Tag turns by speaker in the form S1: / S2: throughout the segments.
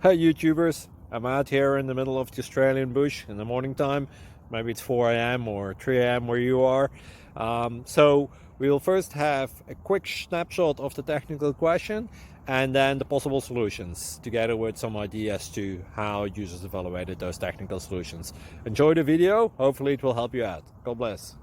S1: Hey YouTubers, I'm out here in the middle of the Australian bush in the morning time. Maybe it's 4 a.m. or 3 a.m. where you are. So we'll first have a quick snapshot of the technical question and then the possible solutions, together with some ideas to how users evaluated those technical solutions. Enjoy the video, hopefully it will help you out. God bless.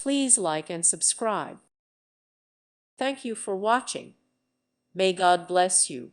S2: Please like and subscribe. Thank you for watching. May God bless you.